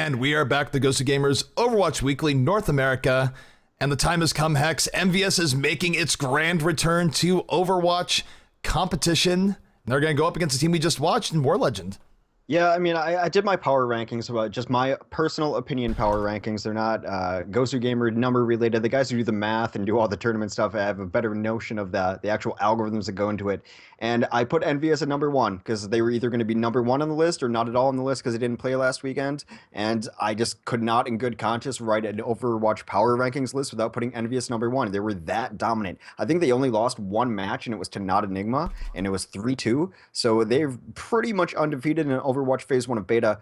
And we are back to GosuGamers Overwatch Weekly North America. And the time has come, Hex. EnvyUs is making its grand return to Overwatch competition. They're going to go up against the team we just watched in War Legend. Yeah, I mean, I did my power rankings about just my personal opinion power rankings. They're not GosuGamer number related. The guys who do the math and do all the tournament stuff have a better notion of the actual algorithms that go into it. And I put EnvyUs at number one because they were either going to be number one on the list or not at all on the list because they didn't play last weekend. And I just could not, in good conscience, write an Overwatch power rankings list without putting EnvyUs number one. They were that dominant. I think they only lost one match, and it was to Not Enigma, and it was 3-2. So they're pretty much undefeated in Overwatch Phase 1 of Beta.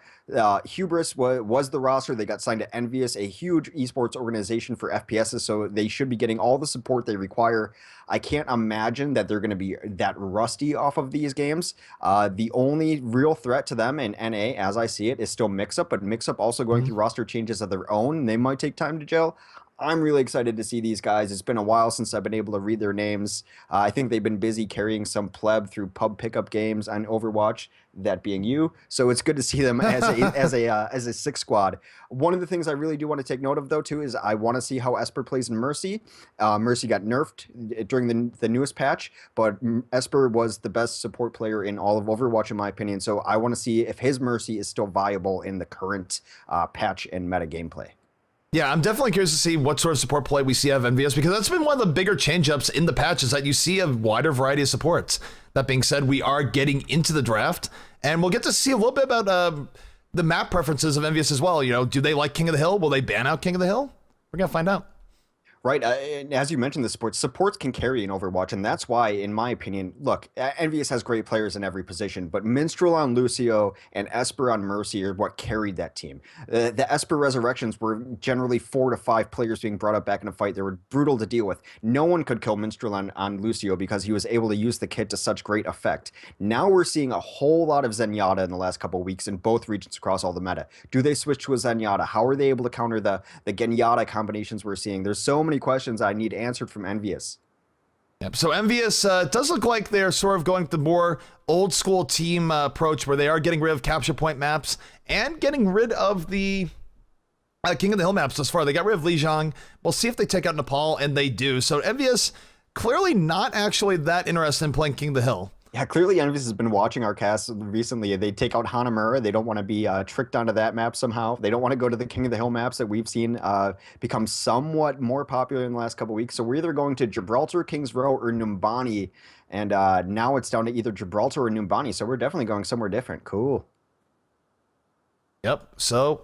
Hubris was the roster. They got signed to EnvyUs, a huge esports organization for FPSs, so they should be getting all the support they require. I can't imagine that they're going to be that rusty off of these games. The only real threat to them in NA, as I see it, is still Mix-Up, but Mix-Up also going through roster changes of their own. They might take time to gel. I'm really excited to see these guys. It's been a while since I've been able to read their names. I think they've been busy carrying some pleb through pub pickup games on Overwatch, that being you. So it's good to see them as a six squad. One of the things I really do want to take note of, though, too, is I want to see how Esper plays in Mercy. Mercy got nerfed during the newest patch, but Esper was the best support player in all of Overwatch, in my opinion. So I want to see if his Mercy is still viable in the current patch and meta gameplay. Yeah, I'm definitely curious to see what sort of support play we see out of EnvyUs, because that's been one of the bigger change-ups in the patch, is that you see a wider variety of supports. That being said, we are getting into the draft, and we'll get to see a little bit about the map preferences of EnvyUs as well. You know, do they like King of the Hill? Will they ban out King of the Hill? We're going to find out. Right, and as you mentioned, the supports can carry in Overwatch, and that's why, in my opinion, look, EnvyUs has great players in every position, but Minstrel on Lucio and Esper on Mercy are what carried that team. The Esper resurrections were generally 4 to 5 players being brought up back in a fight. They were brutal to deal with. No one could kill Minstrel on Lucio because he was able to use the kit to such great effect. Now we're seeing a whole lot of Zenyatta in the last couple of weeks in both regions across all the meta. Do they switch to a Zenyatta? How are they able to counter the Genyatta combinations we're seeing? There's so many questions I need answered from EnvyUs. Yep. So EnvyUs does look like they're sort of going the more old school team approach, where they are getting rid of capture point maps and getting rid of the King of the Hill maps thus far. They got rid of Lijiang. We'll see if they take out Nepal, and they do. So EnvyUs clearly not actually that interested in playing King of the Hill. Yeah, clearly EnvyUs has been watching our cast recently. They take out Hanamura. They don't want to be tricked onto that map somehow. They don't want to go to the King of the Hill maps that we've seen become somewhat more popular in the last couple of weeks. So we're either going to Gibraltar, Kings Row, or Numbani. And now it's down to either Gibraltar or Numbani. So we're definitely going somewhere different. Cool. Yep. So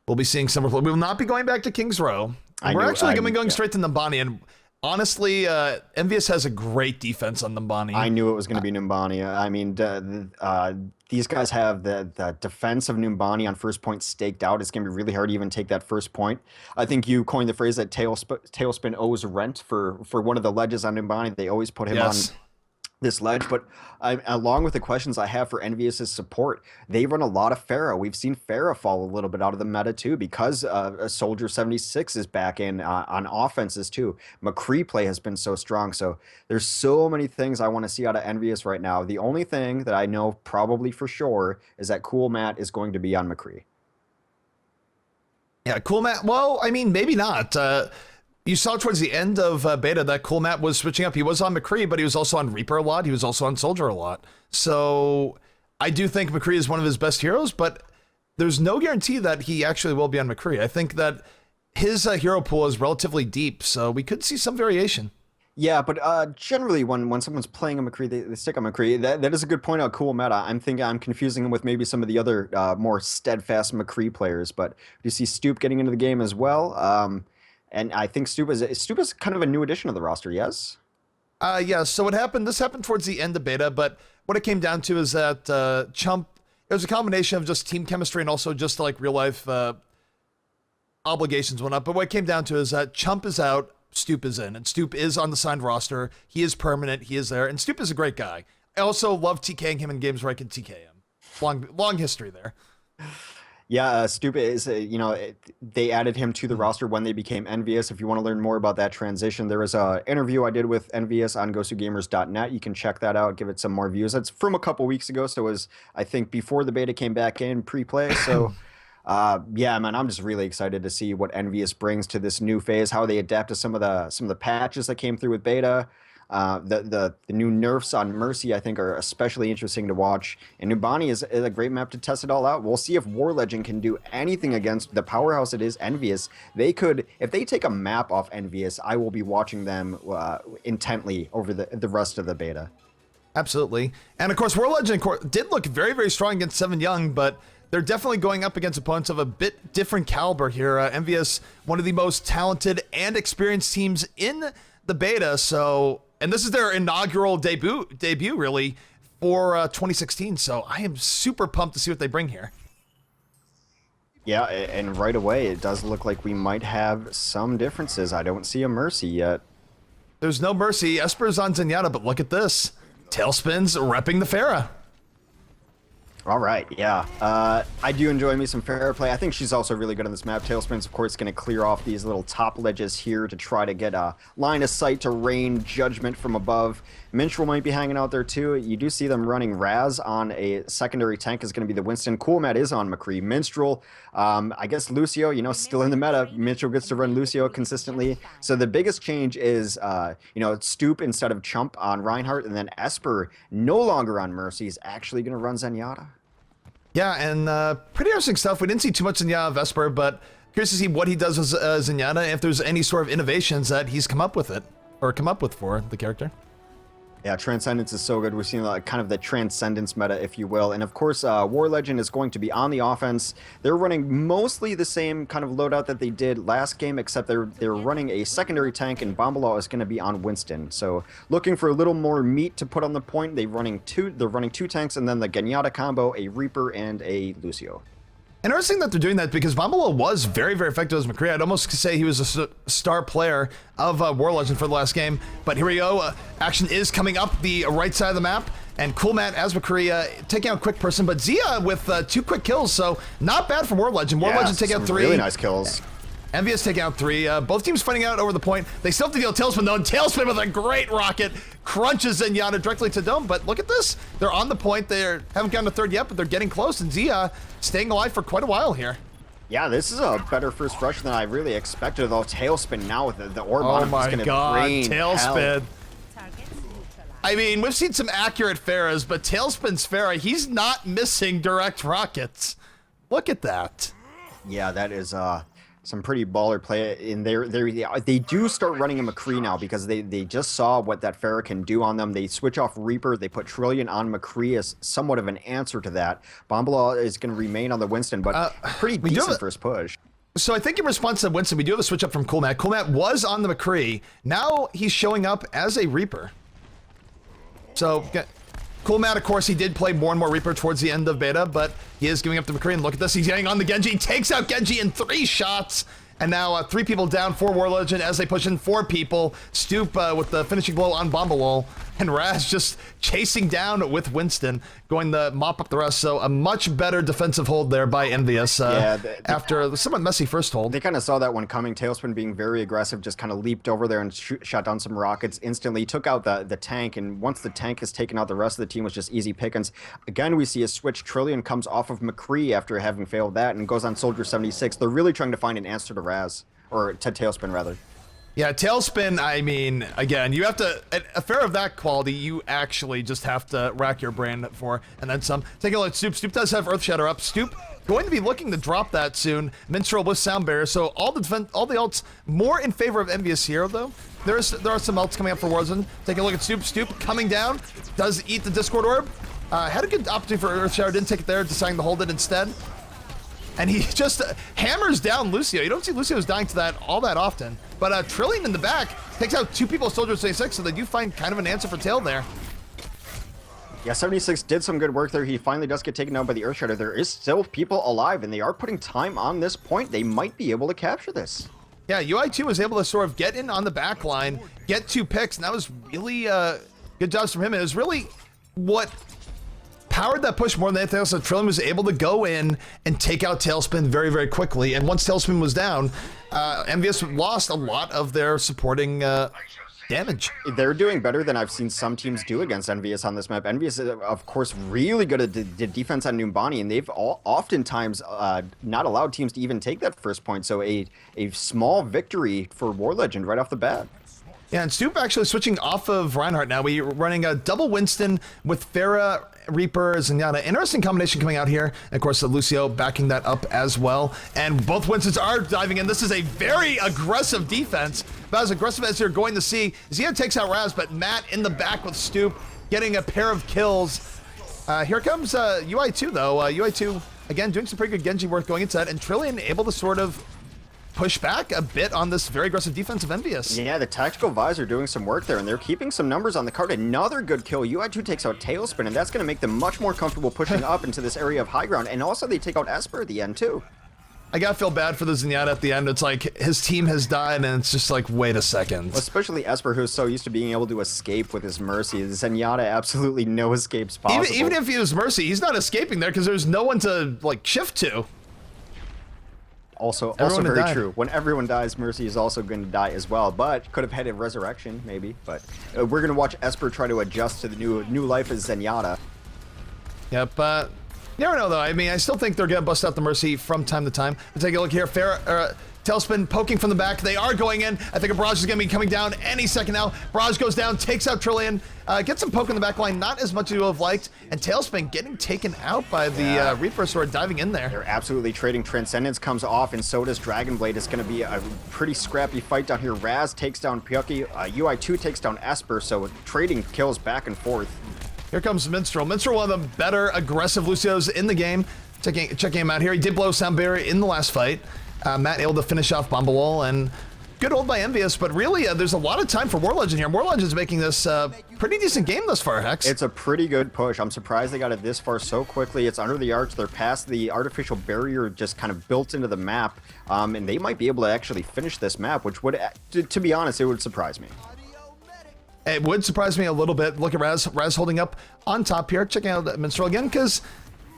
we'll be seeing summer play. We will not be going back to Kings Row. We're actually going to be going straight to Numbani. And honestly, EnvyUs has a great defense on Numbani. I knew it was going to be Numbani. I mean, these guys have the defense of Numbani on first point staked out. It's going to be really hard to even take that first point. I think you coined the phrase that Tailspin owes rent for one of the ledges on Numbani. They always put him on this ledge, but along with the questions I have for EnvyUs' support, they run a lot of Pharah. We've seen Pharah fall a little bit out of the meta too, because Soldier 76 is back in on offenses too. McCree play has been so strong, so there's so many things I want to see out of EnvyUs right now. The only thing that I know probably for sure is that Cool Matt is going to be on McCree. Yeah, Cool Matt. Well, I mean, maybe not. You saw towards the end of beta that Cool Matt was switching up. He was on McCree, but he was also on Reaper a lot. He was also on Soldier a lot. So I do think McCree is one of his best heroes, but there's no guarantee that he actually will be on McCree. I think that his hero pool is relatively deep, so we could see some variation. Yeah, but generally when someone's playing a McCree, they stick on McCree. That is a good point on Cool Meta. I'm confusing him with maybe some of the other more steadfast McCree players, but you see Stoop getting into the game as well. And I think Stoop is kind of a new addition to the roster, yes? Yeah, so this happened towards the end of beta, but what it came down to is that Chump, it was a combination of just team chemistry and also just like real life obligations went up. But what it came down to is that Chump is out, Stoop is in, and Stoop is on the signed roster. He is permanent, he is there, and Stoop is a great guy. I also love TKing him in games where I can TK him. Long history there. Yeah, Stupa is, they added him to the roster when they became EnvyUs. If you want to learn more about that transition, there was an interview I did with EnvyUs on GosuGamers.net. You can check that out, give it some more views. That's from a couple weeks ago, so it was, I think, before the beta came back in, pre-play. So Yeah, man, I'm just really excited to see what EnvyUs brings to this new phase, how they adapt to some of the patches that came through with beta. The new nerfs on Mercy, I think, are especially interesting to watch. And Numbani is a great map to test it all out. We'll see if War Legend can do anything against the powerhouse it is EnvyUs. They could, if they take a map off EnvyUs, I will be watching them intently over the rest of the beta. Absolutely. And of course, War Legend did look very, very strong against Seven Young, but they're definitely going up against opponents of a bit different caliber here. EnvyUs, one of the most talented and experienced teams in the beta. So, and this is their inaugural debut really, for 2016. So I am super pumped to see what they bring here. Yeah, and right away, it does look like we might have some differences. I don't see a Mercy yet. There's no Mercy. Esper's on Zenyatta, but look at this. Tailspin's repping the Pharah. All right, yeah. I do enjoy me some Pharah play. I think she's also really good on this map. Tailspin's, of course, going to clear off these little top ledges here to try to get a line of sight to rain judgment from above. Minstrel might be hanging out there, too. You do see them running Raz on a secondary tank is going to be the Winston. Cool Matt is on McCree. Minstrel, I guess Lucio, you know, still in the meta. Minstrel gets to run Lucio consistently. So the biggest change is, you know, Stoop instead of Chump on Reinhardt, and then Esper, no longer on Mercy, is actually going to run Zenyatta. Yeah, and pretty interesting stuff. We didn't see too much Zenyatta of Vesper, but curious to see what he does with Zenyatta, if there's any sort of innovations that he's come up with for the character. Yeah, Transcendence is so good. We've seen kind of the Transcendence meta, if you will. And of course, War Legend is going to be on the offense. They're running mostly the same kind of loadout that they did last game, except they're running a secondary tank, and Bombalaw is going to be on Winston. So looking for a little more meat to put on the point. They're running two tanks, and then the Genyatta combo, a Reaper, and a Lucio. Interesting that they're doing that because Bombalo was very, very effective as McCree. I'd almost say he was a star player of War Legend for the last game. But here we go. Action is coming up the right side of the map. And Cool Matt as McCree taking out Quick Person. But Zia with 2 quick kills. So not bad for War Legend. War Legend taking out 3. Really nice kills. EnvyUs taking out 3. Both teams fighting out over the point. They still have to deal Tailspin though. And Tailspin with a great rocket crunches Zenyatta directly to Dome. But look at this. They're on the point. They haven't gotten to 3rd yet, but they're getting close. And Zia staying alive for quite a while here. Yeah, this is a better first rush than I really expected, though. Tailspin now with the orb on him is going to rain Tailspin. I mean, we've seen some accurate Pharahs, but Tailspin's Pharah, he's not missing direct rockets. Look at that. Yeah, that is some pretty baller play in there. They do start running a McCree now because they just saw what that Pharah can do on them. They switch off Reaper. They put Trillion on McCree as somewhat of an answer to that. Bombalaw is going to remain on the Winston, but pretty decent first push. So I think in response to Winston, we do have a switch up from Cool Matt. Cool Matt was on the McCree. Now he's showing up as a Reaper. So Cool Matt, of course, he did play more and more Reaper towards the end of beta, but he is giving up to McCree. And look at this, he's getting on the Genji. He takes out Genji in 3 shots. And now 3 people down for War Legend as they push in 4 people. Stoop with the finishing blow on Bombalol. And Raz just chasing down with Winston, going to mop up the rest. So a much better defensive hold there by EnvyUs after a somewhat messy first hold. They kind of saw that one coming. Tailspin being very aggressive, just kind of leaped over there and shot down some rockets instantly. Took out the tank, and once the tank is taken out, the rest of the team was just easy pickings. Again, we see a switch. Trillion comes off of McCree after having failed that and goes on Soldier 76. They're really trying to find an answer to Raz, or to Tailspin, rather. Yeah, Tailspin, I mean, again, you have to, a Pharah of that quality, you actually just have to rack your brain for, and then some. Take a look at Stoop. Stoop does have Earth Shatter up. Stoop going to be looking to drop that soon. Minstrel with Sound Barrier, so all the ults more in favor of EnvyUs here, though. There are some ults coming up for Warzone. Take a look at Stoop. Stoop coming down, does eat the Discord Orb. Had a good opportunity for Earth Shatter, didn't take it there, deciding to hold it instead. And he just hammers down Lucio. You don't see Lucio's dying to that all that often. But Trillion in the back takes out 2 people, Soldier 76, so they do find kind of an answer for Tail there. Yeah, 76 did some good work there. He finally does get taken out by the Earth Shatter. There is still people alive, and they are putting time on this point. They might be able to capture this. Yeah, UI2 was able to sort of get in on the back line, get 2 picks, and that was really good jobs from him. It was really what powered that push more than anything else. So Trillion was able to go in and take out Tailspin very, very quickly. And once Tailspin was down, EnvyUs lost a lot of their supporting damage. They're doing better than I've seen some teams do against EnvyUs on this map. EnvyUs is, of course, really good at the defense on Numbani, and they've oftentimes not allowed teams to even take that first point. So a small victory for War Legend right off the bat. Yeah, and Stoop actually switching off of Reinhardt now. We're running a double Winston with Pharah, Reaper, Zenyatta. Interesting combination coming out here. And of course, the Lucio backing that up as well. And both Winstons are diving in. This is a very aggressive defense. About as aggressive as you're going to see. Zia takes out Raz, but Matt in the back with Stoop getting a pair of kills. Here comes UI2 though. UI2, again, doing some pretty good Genji work going into that. And Trillion able to sort of push back a bit on this very aggressive defense of EnvyUs. Yeah, the Tactical Visor doing some work there, and they're keeping some numbers on the card. Another good kill. UI2 takes out Tailspin, and that's going to make them much more comfortable pushing up into this area of high ground. And also, they take out Esper at the end, too. I gotta feel bad for the Zenyatta at the end. It's like his team has died, and it's just like, wait a second. Especially Esper, who's so used to being able to escape with his Mercy. Zenyatta, absolutely no escapes possible. Even if he was Mercy, he's not escaping there because there's no one to like shift to. Also very true. When everyone dies, Mercy is also going to die as well. But could have had a resurrection, maybe. But we're going to watch Esper try to adjust to the new life as Zenyatta. Yep. You never know, though. I mean, I still think they're going to bust out the Mercy from time to time. We'll take a look here. Tailspin poking from the back. They are going in. I think a Barrage is going to be coming down any second now. Barrage goes down, takes out Trillion, gets some poke in the back line. Not as much as you would have liked. And Tailspin getting taken out by the Reapers who are diving in there. They're absolutely trading. Transcendence comes off, and so does Dragonblade. It's going to be a pretty scrappy fight down here. Raz takes down Pyuki. UI2 takes down Esper, so trading kills back and forth. Here comes Minstrel. Minstrel, one of the better aggressive Lucios in the game. Checking him out here. He did blow Sound Barrier in the last fight. Matt able to finish off Bombawall, and good hold by EnvyUs, but really there's a lot of time for War Legend here. War Legend's making this pretty decent game thus far, Hex. It's a pretty good push. I'm surprised they got it this far so quickly. It's under the arch. They're past the artificial barrier just kind of built into the map, and they might be able to actually finish this map, which would, to be honest, it would surprise me. It would surprise me a little bit. Look at Raz holding up on top here. Checking out Minstrel again, because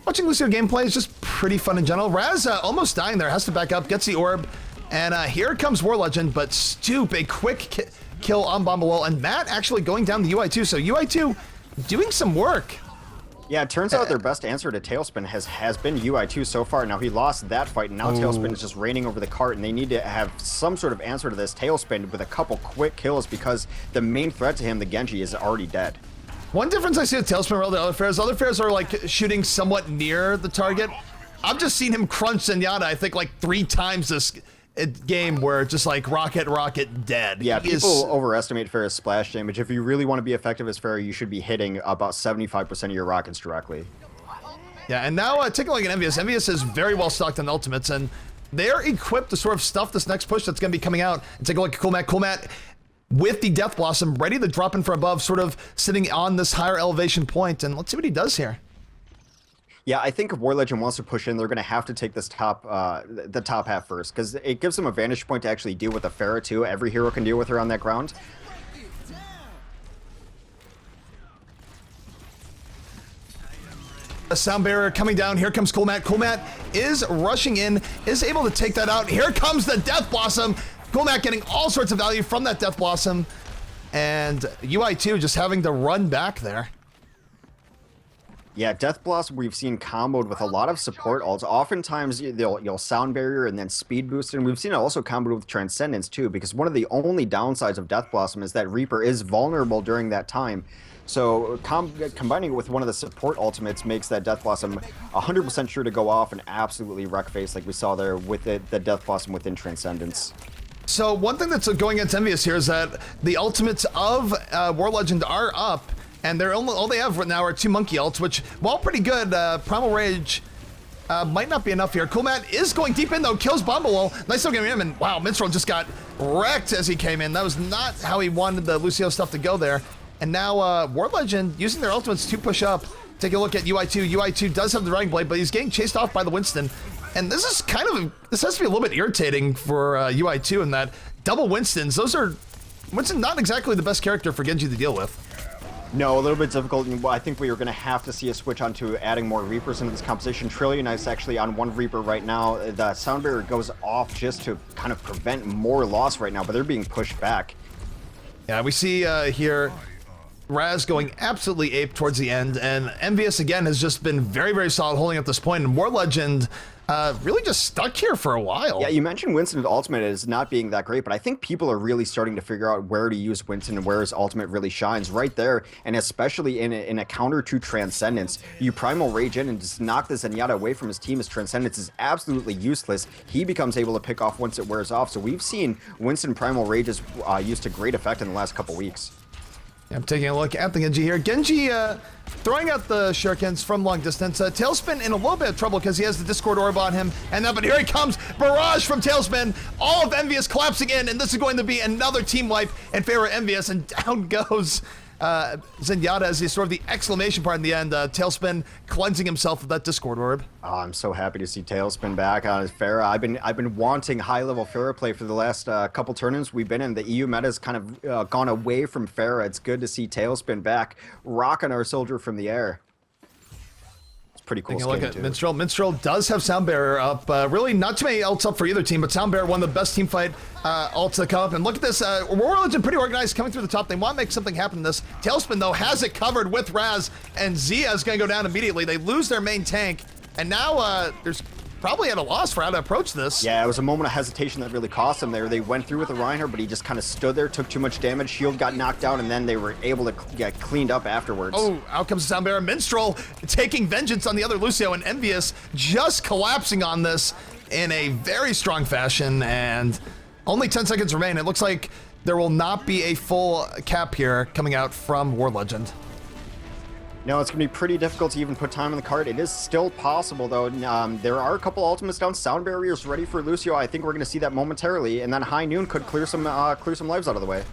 watching Lucio gameplay is just pretty fun in general. Raz almost dying there, has to back up, gets the orb, and here comes War Legend, but Stoop, a quick kill on Bombawall, and Matt actually going down the UI2, so UI2 doing some work. Yeah, it turns out their best answer to Tailspin has been UI2 so far. Now, he lost that fight, and now Tailspin is just reigning over the cart, and they need to have some sort of answer to this Tailspin with a couple quick kills, because the main threat to him, the Genji, is already dead. One difference I see with Tailspin relative to other fairs are like shooting somewhat near the target. I've just seen him crunch Zenyatta, I think, like 3 times this game, where it's just like rocket, dead. Yeah, people overestimate Pharah's splash damage. If you really want to be effective as Pharah, you should be hitting about 75% of your rockets directly. Yeah, and now take a look at EnvyUs. EnvyUs is very well stocked on ultimates, and they're equipped to sort of stuff this next push that's going to be coming out. And take a look at Coolmat. Coolmat with the Death Blossom, ready to drop in from above, sort of sitting on this higher elevation point, and let's see what he does here. Yeah, I think if War Legend wants to push in, they're going to have to take this the top half first, because it gives them a vantage point to actually deal with the Pharah too. Every hero can deal with her on that ground. A sound barrier coming down. Here comes Coolmat. Coolmat is rushing in, is able to take that out. Here comes the Death Blossom. Coolmat getting all sorts of value from that Death Blossom, and UI2 just having to run back there. Yeah, Death Blossom we've seen comboed with a lot of support ults. Oftentimes you'll sound barrier and then speed boost, and we've seen it also comboed with Transcendence too, because one of the only downsides of Death Blossom is that Reaper is vulnerable during that time. So combining it with one of the support ultimates makes that Death Blossom 100% sure to go off and absolutely wreck face, like we saw there with the Death Blossom within Transcendence. So one thing that's going against EnvyUs here is that the ultimates of War Legend are up, and all they have right now are 2 monkey ults, which, while pretty good, Primal Rage might not be enough here. Coolmat is going deep in, though, kills Bombawall. Nice looking at him, and wow, Minstrel just got wrecked as he came in. That was not how he wanted the Lucio stuff to go there. And now War Legend using their ultimates to push up. Take a look at UI2. UI2 does have the Dragon Blade, but he's getting chased off by the Winston. And this is this has to be a little bit irritating for UI2 in that double Winstons. Winston not exactly the best character for Genji to deal with. No, a little bit difficult. I think we are going to have to see a switch onto adding more Reapers into this composition. Trillion is actually on 1 Reaper right now. The sound barrier goes off just to kind of prevent more loss right now, but they're being pushed back. Yeah, we see here Raz going absolutely ape towards the end, and EnvyUs again has just been very, very solid holding up this point, and War Legend really just stuck here for a while. Yeah, you mentioned Winston's ultimate as not being that great, but I think people are really starting to figure out where to use Winston and where his ultimate really shines right there, and especially in a counter to Transcendence. You Primal Rage in and just knock the Zenyatta away from his team as Transcendence is absolutely useless. He becomes able to pick off once it wears off, so we've seen Winston Primal Rages used to great effect in the last couple weeks. I'm taking a look at the Genji here. Genji throwing out the shurikens from long distance. Tailspin in a little bit of trouble because he has the Discord Orb on him. But here he comes. Barrage from Tailspin. All of EnvyUs collapsing in, and this is going to be another team wipe in favor of EnvyUs, and down goes Zenyatta as he sort of the exclamation part in the end. Tailspin cleansing himself of that Discord Orb. Oh, I'm so happy to see Tailspin back on his Pharah. I've been wanting high-level Pharah play for the last couple tournaments we've been in. The EU meta has kind of gone away from Pharah. It's good to see Tailspin back, rocking our soldier from the air. Pretty cool. Taking a look at Minstrel. Minstrel does have Sound Barrier up. Really not too many ults up for either team, but Sound Barrier, one of the best team fight ults that come up. And look at this. War Legend pretty organized coming through the top. They want to make something happen in this. Tailspin, though, has it covered with Raz, and Zia is going to go down immediately. They lose their main tank, and now there's probably at a loss for how to approach this. Yeah, it was a moment of hesitation that really cost them there. They went through with the Reinhardt, but he just kind of stood there, took too much damage. Shield got knocked down, and then they were able to get cleaned up afterwards. Oh, out comes the Sound Bearer. Minstrel taking vengeance on the other Lucio, and EnvyUs just collapsing on this in a very strong fashion, and only 10 seconds remain. It looks like there will not be a full cap here coming out from War Legend. No, it's going to be pretty difficult to even put time on the card. It is still possible, though. There are a couple ultimates down. Sound Barrier's ready for Lucio. I think we're going to see that momentarily, and then High Noon could clear some lives out of the way.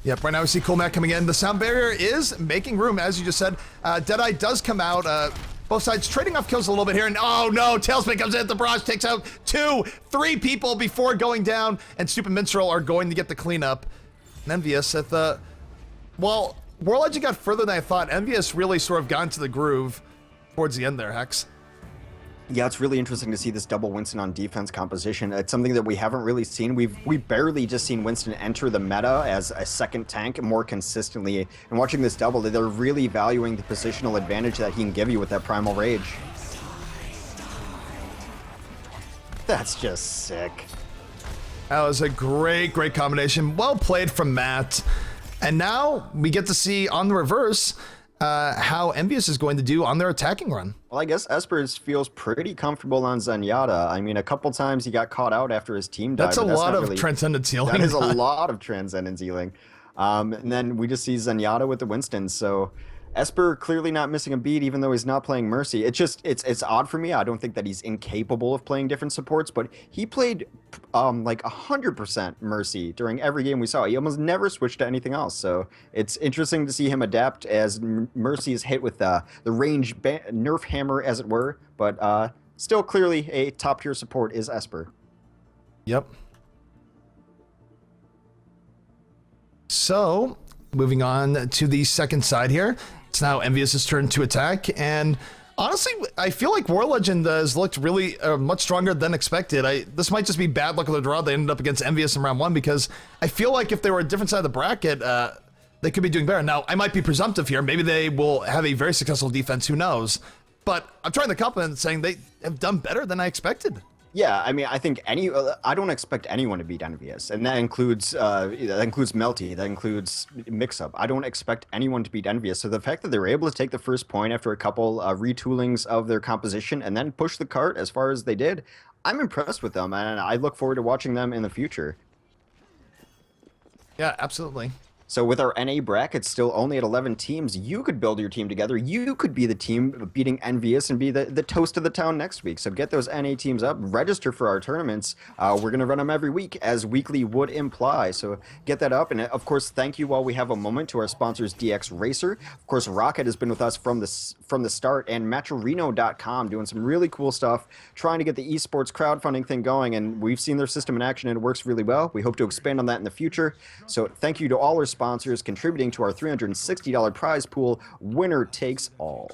Yep, right now we see Coolmac coming in. The Sound Barrier is making room, as you just said. Deadeye does come out. Both sides trading off kills a little bit here, and oh no, Tailspin comes in. The Barrage takes out 2-3 people before going down, and Stupid Minstrel are going to get the cleanup. And EnvyUs at the... Well... War Legend got further than I thought. EnvyUs really sort of got into the groove towards the end there, Hex. Yeah, it's really interesting to see this double Winston on defense composition. It's something that we haven't really seen. We've barely just seen Winston enter the meta as a second tank more consistently. And watching this double, they're really valuing the positional advantage that he can give you with that Primal Rage. That's just sick. That was a great, great combination. Well played from Matt. And now we get to see on the reverse how EnvyUs is going to do on their attacking run. Well, I guess Espers feels pretty comfortable on Zenyatta. I mean, a couple times he got caught out after his team died. That's a lot of Transcendence healing. That is a lot of Transcendence healing. And then we just see Zenyatta with the Winston. So Esper clearly not missing a beat, even though he's not playing Mercy. It's odd for me. I don't think that he's incapable of playing different supports, but he played like 100% Mercy during every game we saw. He almost never switched to anything else. So it's interesting to see him adapt as Mercy is hit with the range nerf hammer, as it were. But still, clearly a top tier support is Esper. Yep. So moving on to the second side here. It's now EnvyUs' turn to attack, and honestly, I feel like War Legend has looked really much stronger than expected. This might just be bad luck of the draw. They ended up against EnvyUs in round 1, because I feel like if they were a different side of the bracket, they could be doing better. Now, I might be presumptive here. Maybe they will have a very successful defense. Who knows? But I'm trying to compliment saying they have done better than I expected. Yeah, I mean, I think I don't expect anyone to beat EnvyUs, and that includes Melty, that includes Mix-Up. I don't expect anyone to beat EnvyUs. So the fact that they were able to take the first point after a couple retoolings of their composition and then push the cart as far as they did, I'm impressed with them, and I look forward to watching them in the future. Yeah, absolutely. So with our NA bracket still only at 11 teams, you could build your team together. You could be the team beating EnvyUs and be the toast of the town next week. So get those NA teams up, register for our tournaments. We're going to run them every week, as weekly would imply. So get that up. And of course, thank you while we have a moment to our sponsors, DX Racer. Of course, Rocket has been with us from the start, and Matcherino.com doing some really cool stuff, trying to get the esports crowdfunding thing going. And we've seen their system in action, and it works really well. We hope to expand on that in the future. So thank you to all our sponsors contributing to our $360 prize pool. Winner takes all.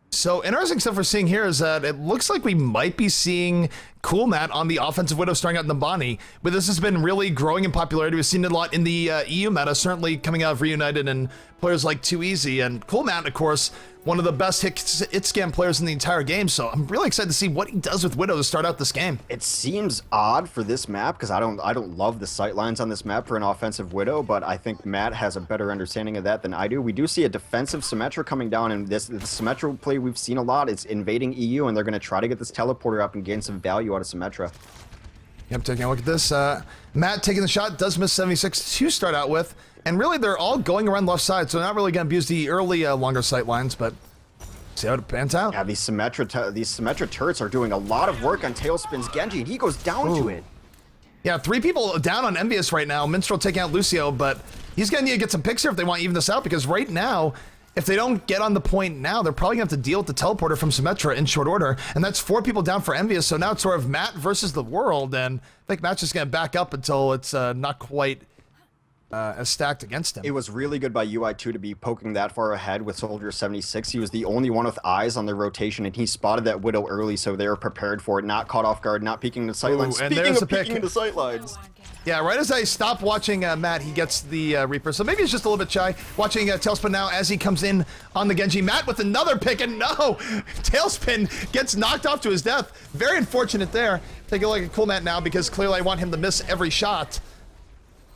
So interesting stuff we're seeing here is that it looks like we might be seeing Cool Matt on the offensive Widow starting out Numbani. But this has been really growing in popularity. We've seen it a lot in the EU meta, certainly coming out of Reunited and players like Too Easy. And Cool Matt, of course, one of the best hit scam players in the entire game. So I'm really excited to see what he does with Widow to start out this game. It seems odd for this map because I don't love the sightlines on this map for an offensive Widow, but I think Matt has a better understanding of that than I do. We do see a defensive Symmetra coming down, and the Symmetra play we've seen a lot is invading EU, and they're going to try to get this teleporter up and gain some value out of Symmetra. Yep, taking a look at this. Matt taking the shot, does miss 76 to start out with. And really, they're all going around left side, so not really going to abuse the early longer sight lines, but see how it pans out. Yeah, these Symmetra turrets are doing a lot of work on Tailspin's Genji, and he goes down to it. Yeah, 3 people down on EnvyUs right now. Minstrel taking out Lucio, but he's going to need to get some picks here if they want to even this out, because right now, if they don't get on the point now, they're probably going to have to deal with the teleporter from Symmetra in short order, and that's 4 people down for EnvyUs, so now it's sort of Matt versus the world, and I think Matt's just going to back up until it's not quite as stacked against him. It was really good by UI2 to be poking that far ahead with Soldier 76. He was the only one with eyes on the rotation, and he spotted that Widow early, so they were prepared for it, not caught off guard, not peeking the sightlines. Speaking of peeking the sightlines. Yeah, right as I stop watching Matt, he gets the Reaper. So maybe he's just a little bit shy. Watching Tailspin now as he comes in on the Genji. Matt with another pick, and no! Tailspin gets knocked off to his death. Very unfortunate there. Take a look at Cool Matt now, because clearly I want him to miss every shot.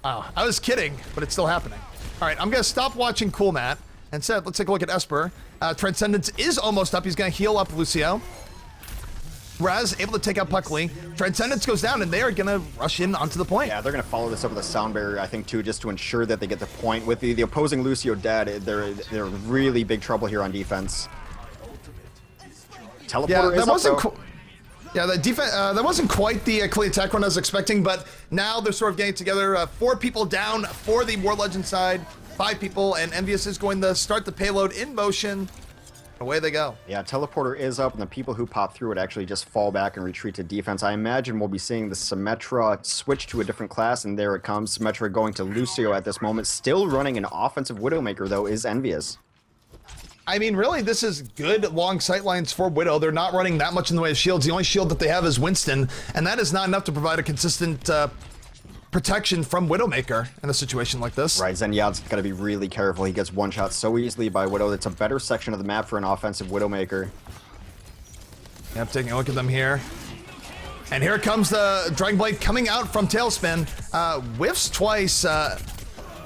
Wow, I was kidding, but it's still happening. All right, I'm going to stop watching Cool Matt. Instead, let's take a look at Esper. Transcendence is almost up. He's going to heal up Lucio. Raz able to take out Puckley. Transcendence goes down, and they are going to rush in onto the point. Yeah, they're going to follow this up with a sound barrier, I think, too, just to ensure that they get the point. With the opposing Lucio dead, they're really big trouble here on defense. Teleporter is up, though. Yeah, that wasn't quite the clean attack run I was expecting, but now they're sort of getting together. 4 people down for the War Legend side, 5 people, and EnvyUs is going to start the payload in motion. Away they go. Yeah, teleporter is up, and the people who pop through it actually just fall back and retreat to defense. I imagine we'll be seeing the Symmetra switch to a different class, and there it comes. Symmetra going to Lucio at this moment. Still running an offensive Widowmaker, though, is EnvyUs. I mean, really, this is good long sightlines for Widow. They're not running that much in the way of shields. The only shield that they have is Winston, and that is not enough to provide a consistent protection from Widowmaker in a situation like this. Right, Zenyatta's got to be really careful. He gets one-shot so easily by Widow. That's a better section of the map for an offensive Widowmaker. Yep, taking a look at them here. And here comes the Dragon Blade coming out from Tailspin. Whiffs twice.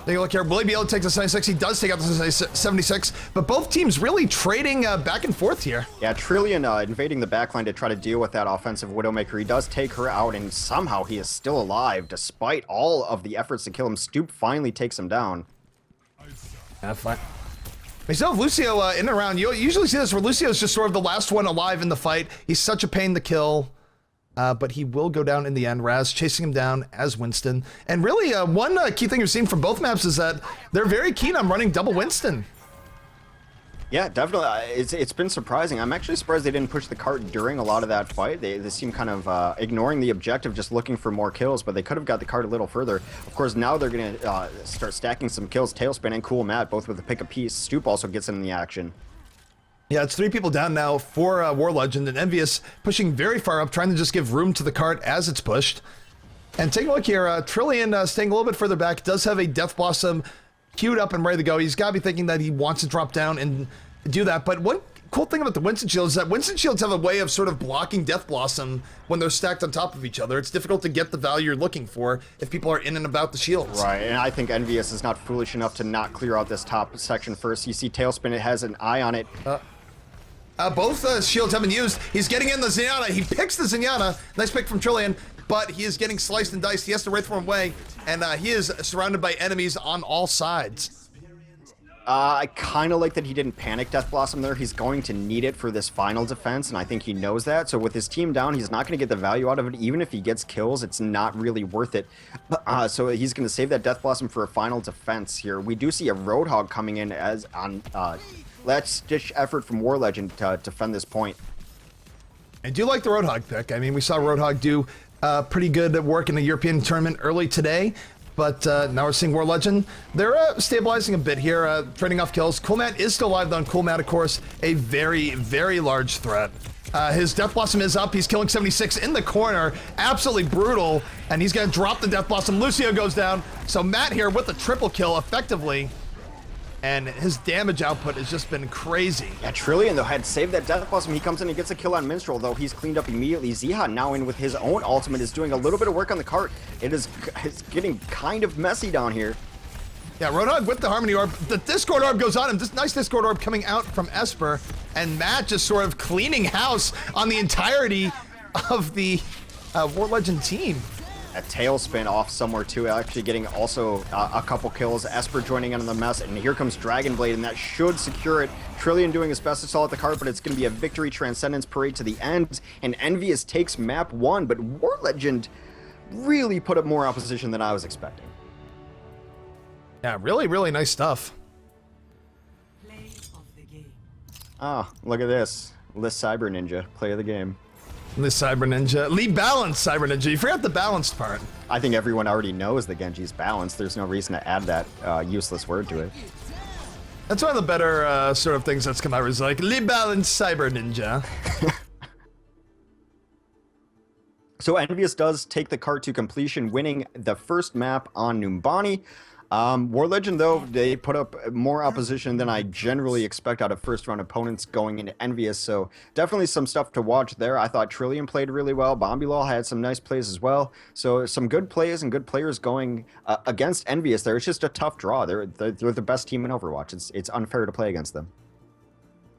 Take a look here. Will he be able to take the 76? He does take out the 76, but both teams really trading back and forth here. Yeah, Trillion invading the backline to try to deal with that offensive Widowmaker. He does take her out, and somehow he is still alive, despite all of the efforts to kill him. Stoop finally takes him down. Yeah, fine. We still have Lucio in and around. You usually see this where Lucio is just sort of the last one alive in the fight. He's such a pain to kill. But he will go down in the end. Raz chasing him down as Winston. And really, one key thing you're seeing from both maps is that they're very keen on running double Winston. Yeah, definitely. It's been surprising. I'm actually surprised they didn't push the cart during a lot of that fight. They seem kind of ignoring the objective, just looking for more kills, but they could have got the cart a little further. Of course, now they're going to start stacking some kills. Tailspin and Cool Matt, both with a pick apiece. Stoop also gets in the action. Yeah, it's 3 people down now for War Legend, and EnvyUs pushing very far up, trying to just give room to the cart as it's pushed. And take a look here, Trillion staying a little bit further back, does have a Death Blossom queued up and ready to go. He's got to be thinking that he wants to drop down and do that. But one cool thing about the Winston Shields is that Winston Shields have a way of sort of blocking Death Blossom when they're stacked on top of each other. It's difficult to get the value you're looking for if people are in and about the shields. Right, and I think EnvyUs is not foolish enough to not clear out this top section first. You see Tailspin, it has an eye on it. Both shields have been used. He's getting in the Zenyatta. He picks the Zenyatta. Nice pick from Trillion, but he is getting sliced and diced. He has to right from away, and he is surrounded by enemies on all sides. I kind of like that he didn't panic Death Blossom there. He's going to need it for this final defense, and I think he knows that. So with his team down, he's not going to get the value out of it. Even if he gets kills, it's not really worth it. So he's going to save that Death Blossom for a final defense here. We do see a Roadhog coming in as on last-ditch effort from War Legend to defend this point. I do like the Roadhog pick. I mean, we saw Roadhog do pretty good work in the European tournament early today. But now we're seeing War Legend. They're stabilizing a bit here, trading off kills. Coolmat is still alive though, and Coolmat, of course, a very, very large threat. His Death Blossom is up. He's killing 76 in the corner. Absolutely brutal. And he's going to drop the Death Blossom. Lucio goes down. So Matt here with the triple kill effectively. And his damage output has just been crazy. Yeah, Trillion, though, had saved that Death Blossom. He comes in and gets a kill on Minstrel, though he's cleaned up immediately. Ziha now in with his own ultimate is doing a little bit of work on the cart. It's getting kind of messy down here. Yeah, Roadhog with the Harmony Orb. The Discord Orb goes on him. This nice Discord Orb coming out from Esper. And Matt just sort of cleaning house on the entirety of the War Legend team. A tailspin off somewhere too, actually getting also a couple kills. Esper joining in on the mess, and here comes Dragonblade, and that should secure it. Trillion doing his best to stall at the cart, but it's going to be a victory transcendence parade to the end, and EnvyUs takes map 1, but War Legend really put up more opposition than I was expecting. Yeah, really, really nice stuff. Ah, look at this. List Cyber Ninja, play of the game. This Cyber Ninja. Lee balanced Cyber Ninja. You forgot the balanced part. I think everyone already knows that Genji's balanced. There's no reason to add that useless word to it. That's one of the better sort of things that's come out. Is like Lee balanced Cyber Ninja. So EnvyUs does take the cart to completion, winning the first map on Numbani. War Legend, though, they put up more opposition than I generally expect out of first-round opponents going into EnvyUs, so definitely some stuff to watch there. I thought Trillion played really well. Bombulal had some nice plays as well. So some good plays and good players going against EnvyUs there. It's just a tough draw. They're the best team in Overwatch. It's unfair to play against them.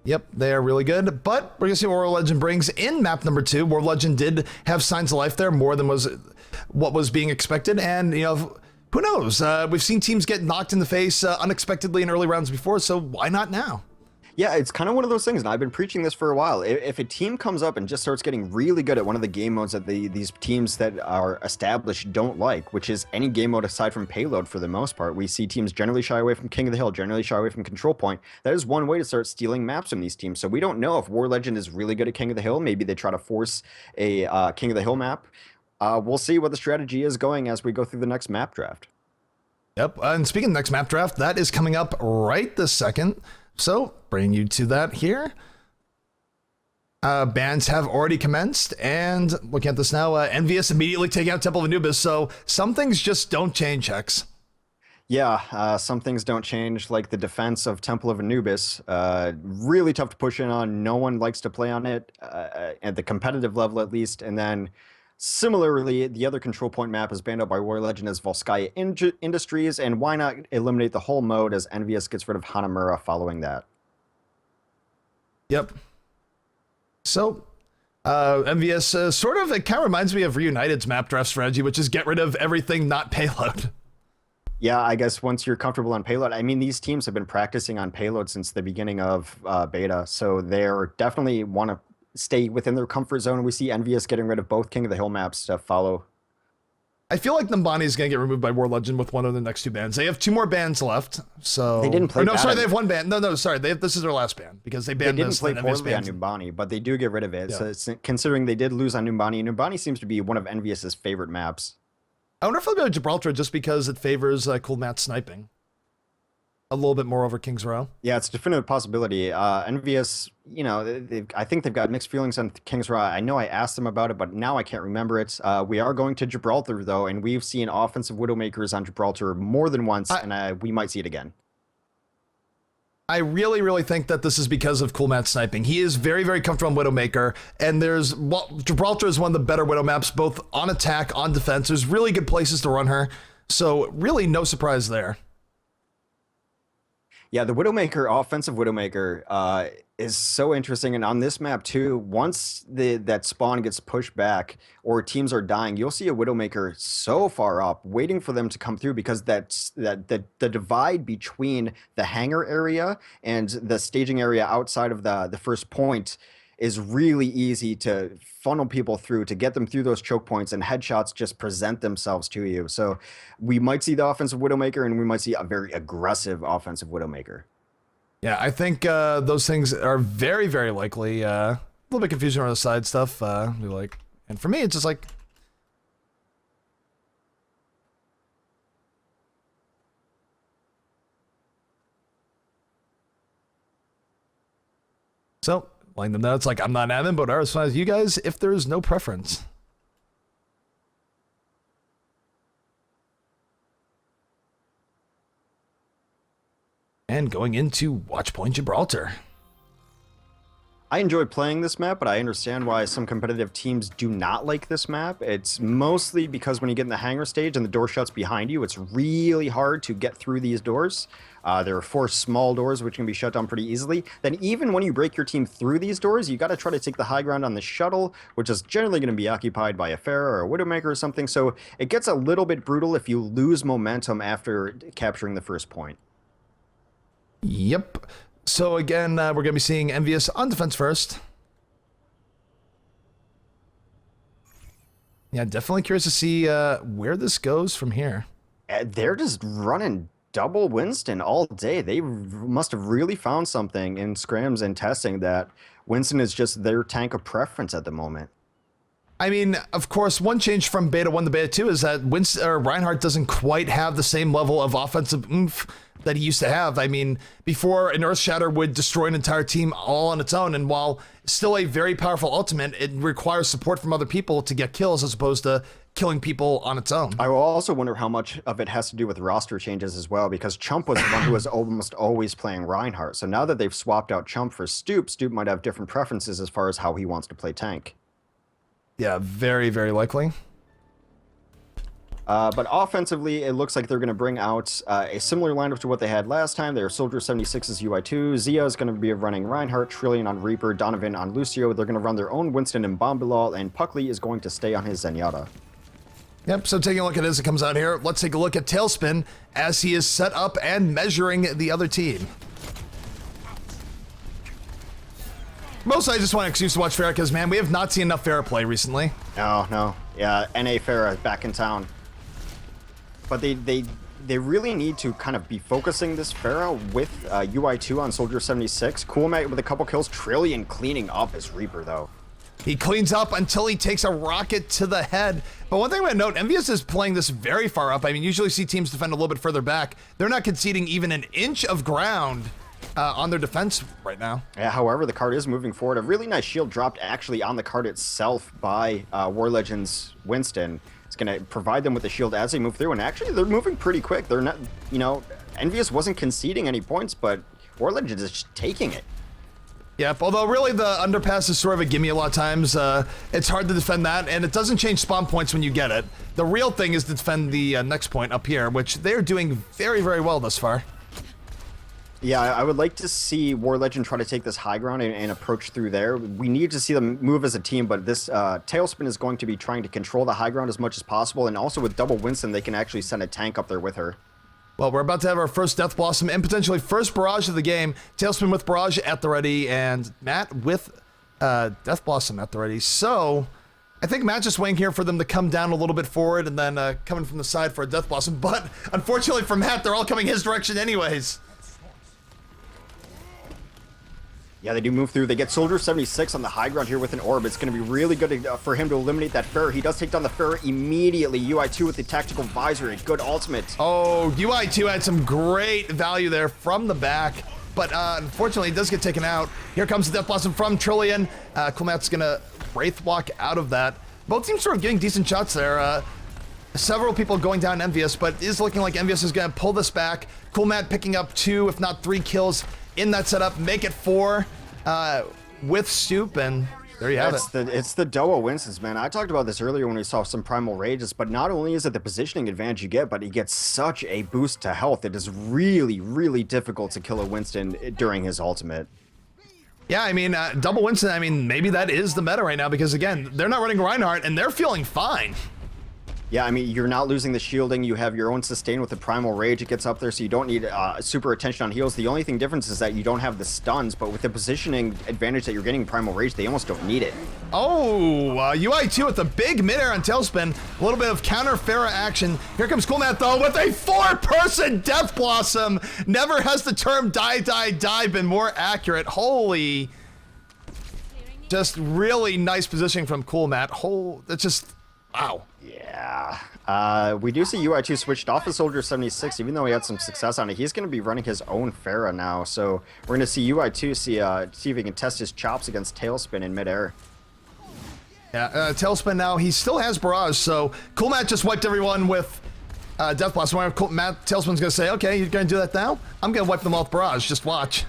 Yep, they are really good, but we're going to see what War Legend brings in map number 2. War Legend did have signs of life there, more than what was being expected, and, you know, who knows? We've seen teams get knocked in the face unexpectedly in early rounds before, so why not now? Yeah, it's kind of one of those things, and I've been preaching this for a while. If a team comes up and just starts getting really good at one of the game modes that these teams that are established don't like, which is any game mode aside from payload for the most part, we see teams generally shy away from King of the Hill, generally shy away from Control Point. That is one way to start stealing maps from these teams. So we don't know if War Legend is really good at King of the Hill. Maybe they try to force a King of the Hill map. We'll see what the strategy is going as we go through the next map draft. Yep, and speaking of next map draft, that is coming up right this second. So, bringing you to that here. Bans have already commenced, and looking at this now, EnvyUs immediately taking out Temple of Anubis, so some things just don't change, Hex. Yeah, some things don't change, like the defense of Temple of Anubis. Really tough to push in on. No one likes to play on it, at the competitive level at least, and then similarly, the other control point map is banned out by War Legend as Volskaya Industries, and why not eliminate the whole mode as EnvyUs gets rid of Hanamura following that? Yep. So, EnvyUs sort of, it kind of reminds me of Reunited's map draft strategy, which is get rid of everything not payload. Yeah, I guess once you're comfortable on payload, I mean, these teams have been practicing on payload since the beginning of beta, so they're definitely want to stay within their comfort zone. We see EnvyUs getting rid of both King of the Hill maps to follow. I feel like Numbani is going to get removed by War Legend with one of the next 2 bans. They have 2 more bans left, so... They didn't play no, sorry, they have 1 ban. No, sorry, this is their last ban, because they banned this. They didn't play poorly on Numbani, but they do get rid of it. Yeah. So considering they did lose on Numbani, Numbani seems to be one of EnvyUs' favorite maps. I wonder if they'll go to Gibraltar just because it favors cool Matt sniping a little bit more over King's Row. Yeah, it's a definitive possibility. EnvyUs, you know, I think they've got mixed feelings on King's Row. I know I asked them about it, but now I can't remember it. We are going to Gibraltar, though, and we've seen offensive Widowmakers on Gibraltar more than once, and we might see it again. I really, really think that this is because of Cool Matt sniping. He is very, very comfortable on Widowmaker, and Gibraltar is one of the better Widow maps, both on attack, on defense. There's really good places to run her, so really no surprise there. Yeah, the Widowmaker, offensive Widowmaker, is so interesting. And on this map, too, once that spawn gets pushed back or teams are dying, you'll see a Widowmaker so far up, waiting for them to come through, because the divide between the hangar area and the staging area outside of the first point is really easy to funnel people through, to get them through those choke points, and headshots just present themselves to you. So we might see the offensive Widowmaker, and we might see a very aggressive offensive Widowmaker. Yeah, I think those things are very, very likely. A little bit confusing on the side stuff. And for me, it's just like, So, letting them know it's like, I'm not an admin, but I respond to you guys if there's no preference. And going into Watch Point Gibraltar. I enjoy playing this map, but I understand why some competitive teams do not like this map. It's mostly because when you get in the hangar stage and the door shuts behind you, it's really hard to get through these doors. There are 4 small doors which can be shut down pretty easily. Then even when you break your team through these doors, you got to try to take the high ground on the shuttle, which is generally going to be occupied by a Pharah or a Widowmaker or something. So it gets a little bit brutal if you lose momentum after capturing the first point. Yep. So again, we're going to be seeing EnvyUs on defense first. Yeah, definitely curious to see where this goes from here. They're just running double Winston all day. They must have really found something in scrims and testing that Winston is just their tank of preference at the moment. I mean, of course, one change from Beta 1 to Beta 2 is that Reinhardt doesn't quite have the same level of offensive oomph that he used to have. I mean, before an Earthshatter would destroy an entire team all on its own, and while still a very powerful ultimate, it requires support from other people to get kills as opposed to killing people on its own. I also wonder how much of it has to do with roster changes as well, because Chump was the one who was almost always playing Reinhardt. So now that they've swapped out Chump for Stoop, Stoop might have different preferences as far as how he wants to play tank. Yeah, very, very likely. But offensively, it looks like they're going to bring out a similar lineup to what they had last time. They're Soldier 76's UI2. Zia is going to be running Reinhardt, Trillion on Reaper, Donovan on Lucio. They're going to run their own Winston and Bombilal, and Puckley is going to stay on his Zenyatta. Yep, so taking a look at it as it comes out here, let's take a look at Tailspin as he is set up and measuring the other team. Mostly I just want an excuse to watch Pharah because, man, we have not seen enough Pharah play recently. No. Yeah, NA Pharah back in town. But they really need to kind of be focusing this Pharah with UI2 on Soldier 76. Coolmat with a couple kills. Trillion cleaning up his Reaper, though. He cleans up until he takes a rocket to the head. But one thing I want to note, EnvyUs is playing this very far up. I mean, usually see teams defend a little bit further back. They're not conceding even an inch of ground on their defense right now. Yeah, however, the card is moving forward. A really nice shield dropped actually on the card itself by War Legends Winston. It's going to provide them with the shield as they move through, and actually they're moving pretty quick. They're not, you know, EnvyUs wasn't conceding any points, but War Legends is just taking it. Yep, although really the underpass is sort of a gimme a lot of times. It's hard to defend that, and it doesn't change spawn points when you get it. The real thing is to defend the next point up here, which they're doing very, very well thus far. Yeah, I would like to see War Legend try to take this high ground and approach through there. We need to see them move as a team, but this Tailspin is going to be trying to control the high ground as much as possible, and also with double Winston, they can actually send a tank up there with her. Well, we're about to have our first Death Blossom and potentially first Barrage of the game. Tailspin with Barrage at the ready, and Matt with Death Blossom at the ready. So, I think Matt's just waiting here for them to come down a little bit forward and then coming from the side for a Death Blossom. But, unfortunately for Matt, they're all coming his direction anyways. Yeah, they do move through. They get Soldier 76 on the high ground here with an orb. It's going to be really good for him to eliminate that Pharah. He does take down the Pharah immediately. UI2 with the tactical visor, a good ultimate. Oh, UI2 had some great value there from the back, but unfortunately it does get taken out. Here comes the Death Blossom from Trillion. Coolmat's going to Wraith Walk out of that. Both teams sort of getting decent shots there. Several people going down EnvyUs, but it is looking like EnvyUs is going to pull this back. Coolmat picking up 2, if not 3 kills in that setup, make it 4 with Stoop, and there you have it. It's the Doa Winstons, man. I talked about this earlier when we saw some Primal Rages, but not only is it the positioning advantage you get, but he gets such a boost to health. It is really, really difficult to kill a Winston during his ultimate. Yeah, I mean, double Winston, I mean, maybe that is the meta right now, because again, they're not running Reinhardt, and they're feeling fine. Yeah, I mean, you're not losing the shielding. You have your own sustain with the Primal Rage. It gets up there, so you don't need super attention on heals. The only thing difference is that you don't have the stuns, but with the positioning advantage that you're getting Primal Rage, they almost don't need it. Oh, UI2 with the big mid-air on Tailspin. A little bit of counter Pharah action. Here comes Coolmat, though, with a 4-person Death Blossom. Never has the term die been more accurate. Holy. Just really nice positioning from Coolmat. That's just Wow. Yeah. We do see UI2 switched off of Soldier 76, even though he had some success on it. He's going to be running his own Pharah now, so we're going to see UI2 see if he can test his chops against Tailspin in midair. Yeah, Tailspin now, he still has Barrage, so Cool Matt just wiped everyone with Death Blast. Matt Tailspin's going to say, okay, you're going to do that now? I'm going to wipe them all with Barrage, just watch.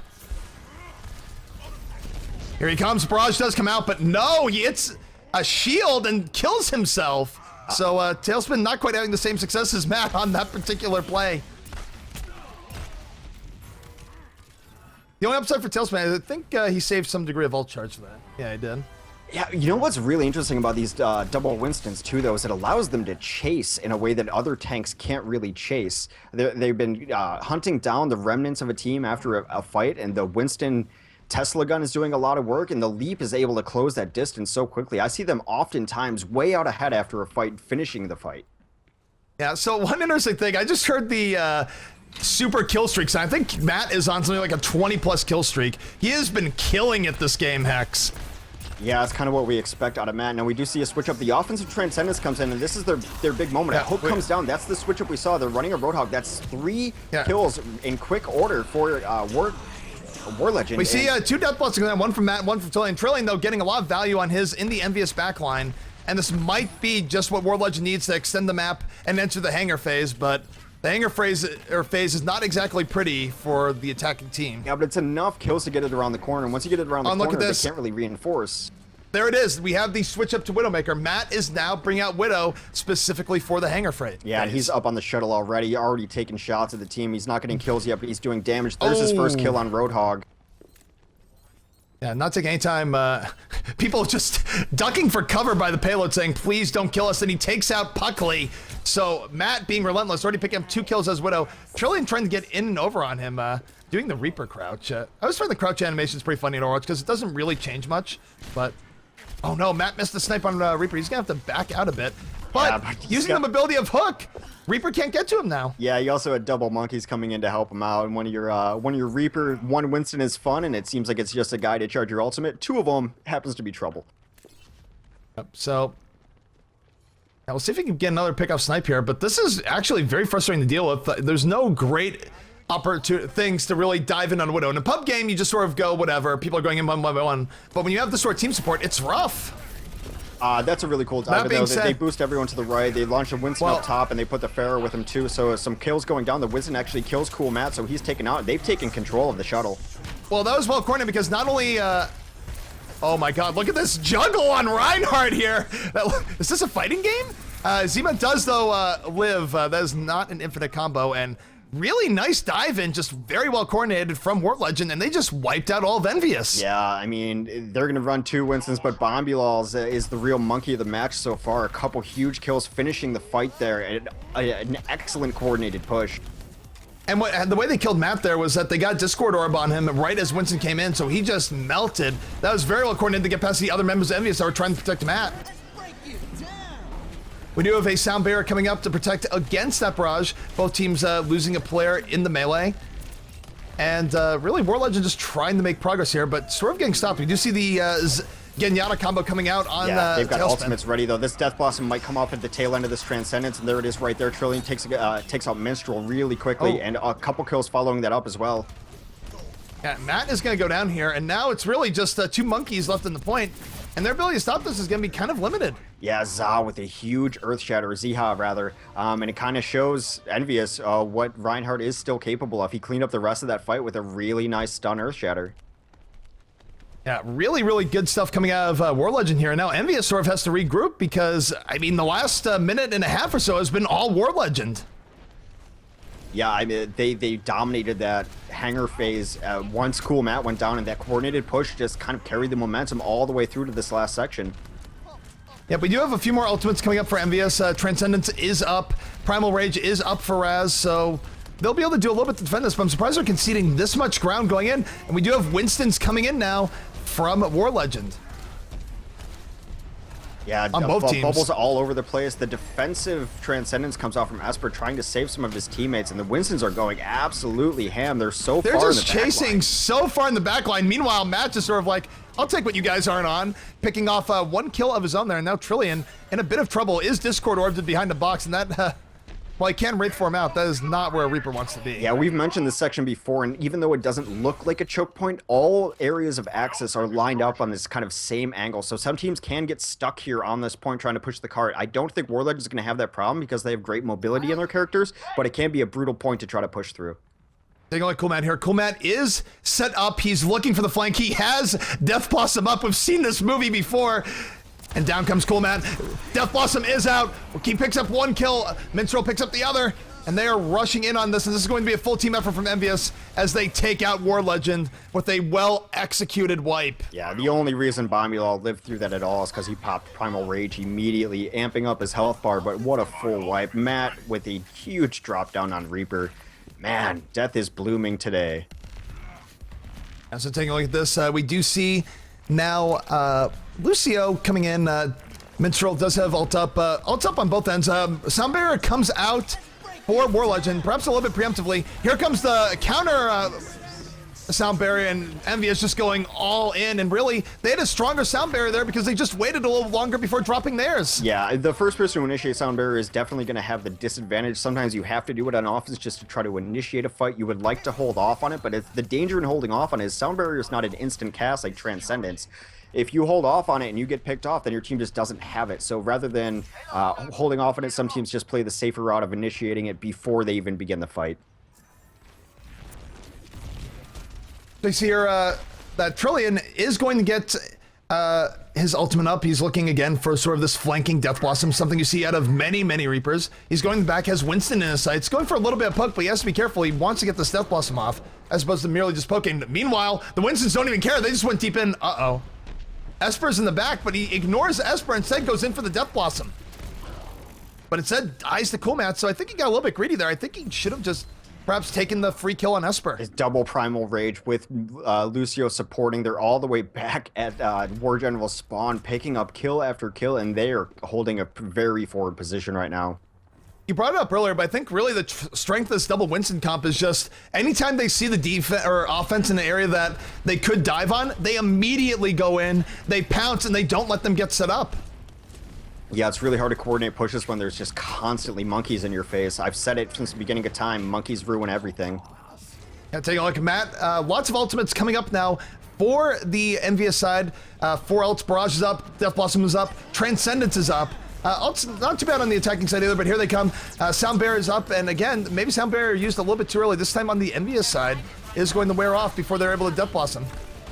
Here he comes, Barrage does come out, but no, he hits a shield and kills himself. So Tailspin not quite having the same success as Matt on that particular play. The only upside for Tailspin, I think he saved some degree of ult charge for that. Yeah, he did. Yeah, you know what's really interesting about these double Winstons too, though, is it allows them to chase in a way that other tanks can't really chase. They've been hunting down the remnants of a team after a fight, and the Winston Tesla gun is doing a lot of work, and the Leap is able to close that distance so quickly. I see them oftentimes way out ahead after a fight, finishing the fight. Yeah, so one interesting thing, I just heard the super kill streaks. I think Matt is on something like a 20+ kill streak. He has been killing it this game, Hex. Yeah, it's kind of what we expect out of Matt. Now, we do see a switch up. The offensive Transcendence comes in, and this is their big moment. Yeah, Hope comes down. That's the switch up we saw. They're running a Roadhog. That's 3 kills in quick order for War Legend. We see 2 death blasts going on, one from Matt, one from Trillian. Trillian, though, getting a lot of value on his in the EnvyUs backline, and this might be just what War Legend needs to extend the map and enter the hangar phase, but the hangar phase is not exactly pretty for the attacking team. Yeah, but it's enough kills to get it around the corner, and once you get it around the corner, they can't really reinforce. There it is. We have the switch up to Widowmaker. Matt is now bringing out Widow specifically for the hangar phase. Yeah, and he's up on the shuttle already, already taking shots at the team. He's not getting kills yet, but he's doing damage. There's his first kill on Roadhog. Yeah, not taking any time. People just ducking for cover by the payload saying, please don't kill us. And he takes out Puckley. So Matt being relentless, already picking up 2 kills as Widow. Trillian trying to get in and over on him, doing the Reaper crouch. I always find the crouch animation is pretty funny in Overwatch because it doesn't really change much. But, oh no, Matt missed the snipe on Reaper. He's going to have to back out a bit. But using the mobility of Hook, Reaper can't get to him now. Yeah, you also had double monkeys coming in to help him out. And one of your Reaper, one Winston is fun, and it seems like it's just a guy to charge your ultimate. 2 of them happens to be trouble. Yep, so now we'll see if we can get another pickup snipe here. But this is actually very frustrating to deal with. There's no great things to really dive in on Widow. In a pub game, you just sort of go whatever. People are going in one by one. But when you have this sort of team support, it's rough. That's a really cool dive, though. They boost everyone to the right. They launch a Winston up top, and they put the Pharah with him, too. So some kills going down. The Winston actually kills Cool Matt, so he's taken out. They've taken control of the shuttle. Well, that was well coordinated because not only... oh, my God. Look at this juggle on Reinhardt here. Is this a fighting game? Zima does, though, live. That is not an infinite combo, and... really nice dive in, just very well coordinated from War Legend, and they just wiped out all of EnvyUs. Yeah, I mean, they're going to run 2 Winstons, but Bombulals is the real monkey of the match so far. A couple huge kills finishing the fight there, and an excellent coordinated push. And the way they killed Matt there was that they got Discord Orb on him right as Winston came in, so he just melted. That was very well coordinated to get past the other members of EnvyUs that were trying to protect Matt. We do have a sound barrier coming up to protect against that barrage. Both teams losing a player in the melee. And really, War Legend just trying to make progress here, but sort of getting stopped. We do see the Genyatta combo coming out on they've got Tailspin. ultimates ready, though. This Death Blossom might come off at the tail end of this Transcendence, and there it is right there. Trillian takes out Minstrel really quickly, and a couple kills following that up as well. Yeah, Matt is going to go down here, and now it's really just 2 monkeys left in the point. And their ability to stop this is going to be kind of limited. Yeah, Za with a huge Earth Shatter, Ziha rather, and it kind of shows EnvyUs what Reinhardt is still capable of. He cleaned up the rest of that fight with a really nice stun Earth Shatter. Yeah, really, really good stuff coming out of War Legend here. And now EnvyUs sort of has to regroup because, I mean, the last minute and a half or so has been all War Legend. Yeah, I mean, they dominated that hangar phase once Cool Matt went down, and that coordinated push just kind of carried the momentum all the way through to this last section. Yeah, we do have a few more ultimates coming up for EnvyUs. Transcendence is up. Primal Rage is up for Raz, so they'll be able to do a little bit to defend this, but I'm surprised they're conceding this much ground going in. And we do have Winston's coming in now from War Legend. Yeah, on both teams. Bubbles all over the place. The defensive transcendence comes out from Esper trying to save some of his teammates, and the Winstons are going absolutely ham. They're so far in the back line. They're just chasing so far in the back line. Meanwhile, Matt just sort of like, I'll take what you guys aren't on, picking off one kill of his own there, and now Trillion in a bit of trouble. Is Discord orbed behind the box, and that, well, he can Wraith form out. That is not where a Reaper wants to be. Yeah, we've mentioned this section before, and even though it doesn't look like a choke point, all areas of access are lined up on this kind of same angle. So some teams can get stuck here on this point trying to push the cart. I don't think Warlord is going to have that problem because they have great mobility in their characters, but it can be a brutal point to try to push through. Taking a look at Coolmat here. Coolmat is set up. He's looking for the flank. He has Death Blossom up. We've seen this movie before. And down comes Coolmat. Death Blossom is out. He picks up one kill. Minstrel picks up the other. And they are rushing in on this. And this is going to be a full team effort from EnvyUs as they take out War Legend with a well-executed wipe. Yeah, the only reason Bomulal lived through that at all is because he popped Primal Rage immediately, amping up his health bar. But what a full wipe. Matt with a huge drop down on Reaper. Man, death is blooming today. And so taking a look at this, we do see now Lucio coming in. Minstrel does have ult up on both ends. Sound Barrier comes out for War Legend, perhaps a little bit preemptively. Here comes the counter Sound Barrier, and EnvyUs just going all in, and really, they had a stronger Sound Barrier there because they just waited a little longer before dropping theirs. Yeah, the first person to initiate Sound Barrier is definitely going to have the disadvantage. Sometimes you have to do it on offense just to try to initiate a fight. You would like to hold off on it, but the danger in holding off on it is Sound Barrier is not an instant cast like Transcendence. If you hold off on it and you get picked off, then your team just doesn't have it. So rather than holding off on it, some teams just play the safer route of initiating it before they even begin the fight. So you see here that Trillion is going to get his ultimate up. He's looking again for sort of this flanking Death Blossom, something you see out of many, many Reapers. He's going back, has Winston in his sights, going for a little bit of poke, but he has to be careful. He wants to get this Death Blossom off, as opposed to merely just poking. Meanwhile, the Winstons don't even care. They just went deep in. Uh-oh. Esper's in the back, but he ignores Esper, instead goes in for the Death Blossom. But it said dies to Coolmat, so I think he got a little bit greedy there. I think he should have just perhaps taken the free kill on Esper. His double Primal Rage with Lucio supporting. They're all the way back at War General spawn, picking up kill after kill, and they are holding a very forward position right now. You brought it up earlier, but I think really the strength of this double Winston comp is just anytime they see the defense or offense in an area that they could dive on, they immediately go in, they pounce, and they don't let them get set up. Yeah, it's really hard to coordinate pushes when there's just constantly monkeys in your face. I've said it since the beginning of time, monkeys ruin everything. Yeah, take a look at Matt. Lots of ultimates coming up now for the EnvyUs side. 4 ults, Barrage is up, Death Blossom is up, Transcendence is up. Ults not too bad on the attacking side either, but here they come. Sound Barrier is up, and again, maybe Sound Barrier used a little bit too early. This time on the EnvyUs side is going to wear off before they're able to Death Blossom.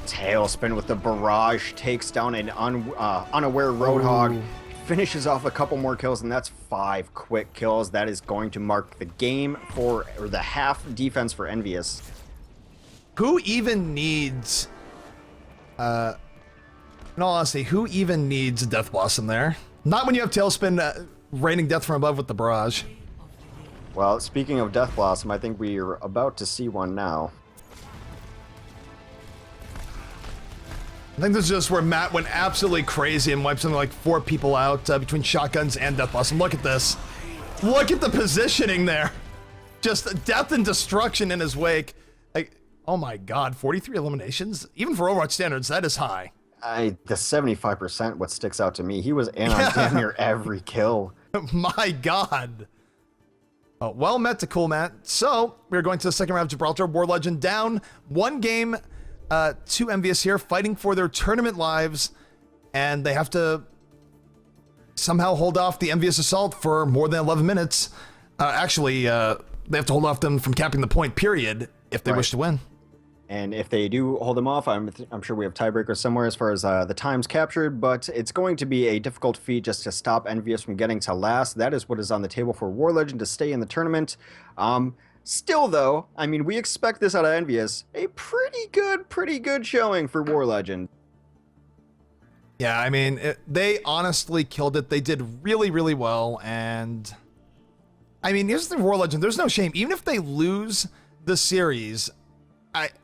Tailspin with the Barrage, takes down an unaware Roadhog, finishes off a couple more kills, and that's 5 quick kills. That is going to mark the game or the half defense for EnvyUs. Who even needs, in all honesty, who even needs a Death Blossom there? Not when you have Tailspin raining death from above with the Barrage. Well, speaking of Death Blossom, I think we are about to see one now. I think this is just where Matt went absolutely crazy and wiped something like 4 people out between shotguns and Death Blossom. Look at this. Look at the positioning there. Just death and destruction in his wake. Like, oh my god, 43 eliminations? Even for Overwatch standards, that is high. The 75% what sticks out to me. He was in on damn near every kill. My god. Oh, well met to Coolmat. So, we're going to the second round of Gibraltar. War Legend down 1 game to EnvyUs here, fighting for their tournament lives. And they have to somehow hold off the EnvyUs assault for more than 11 minutes. Actually, they have to hold off them from capping the point, period, if they wish to win. And if they do hold them off, I'm sure we have tiebreakers somewhere as far as the times captured, but it's going to be a difficult feat just to stop EnvyUs from getting to last. That is what is on the table for War Legend to stay in the tournament. Still, though, I mean, we expect this out of EnvyUs. A pretty good showing for War Legend. Yeah, I mean, they honestly killed it. They did really, really well, and I mean, here's the War Legend. There's no shame. Even if they lose the series,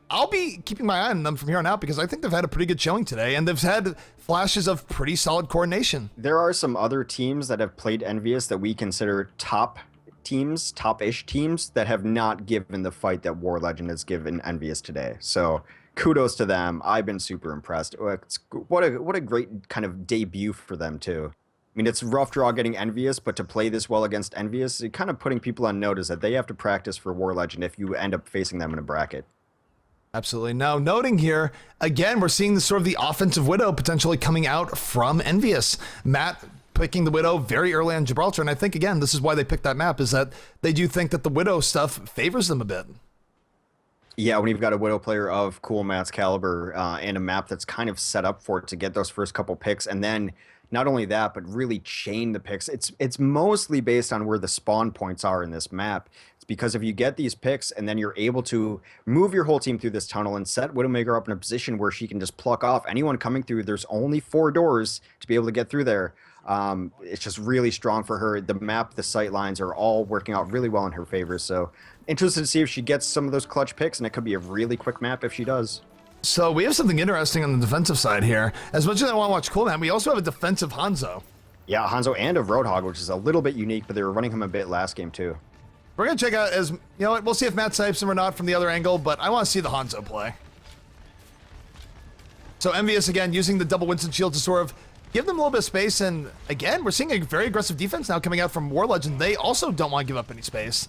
I'll be keeping my eye on them from here on out because I think they've had a pretty good showing today, and they've had flashes of pretty solid coordination. There are some other teams that have played EnvyUs that we consider top teams, top-ish teams, that have not given the fight that War Legend has given EnvyUs today. So kudos to them. I've been super impressed. What a great kind of debut for them too. I mean, it's rough draw getting EnvyUs, but to play this well against EnvyUs, it kind of putting people on notice that they have to practice for War Legend if you end up facing them in a bracket. Absolutely. Now, noting here, again, we're seeing the sort of the offensive Widow potentially coming out from EnvyUs. Matt picking the Widow very early on Gibraltar, and I think, again, this is why they picked that map, is that they do think that the Widow stuff favors them a bit. Yeah, when you've got a Widow player of Cool Matt's caliber and a map that's kind of set up for it to get those first couple picks, and then not only that, but really chain the picks. It's mostly based on where the spawn points are in this map. It's because if you get these picks and then you're able to move your whole team through this tunnel and set Widowmaker up in a position where she can just pluck off anyone coming through. There's only 4 doors to be able to get through there. It's just really strong for her. The map, the sight lines are all working out really well in her favor. So interested to see if she gets some of those clutch picks, and it could be a really quick map if she does. So we have something interesting on the defensive side here. As much as I want to watch Cool Matt, we also have a defensive Hanzo. Yeah, Hanzo and a Roadhog, which is a little bit unique, but they were running him a bit last game too. We're going to check out, as you know what, we'll see if Matt snipes him or not from the other angle, but I want to see the Hanzo play. So EnvyUs, again, using the double Winston shield to sort of give them a little bit of space, and again, we're seeing a very aggressive defense now coming out from War Legend. They also don't want to give up any space.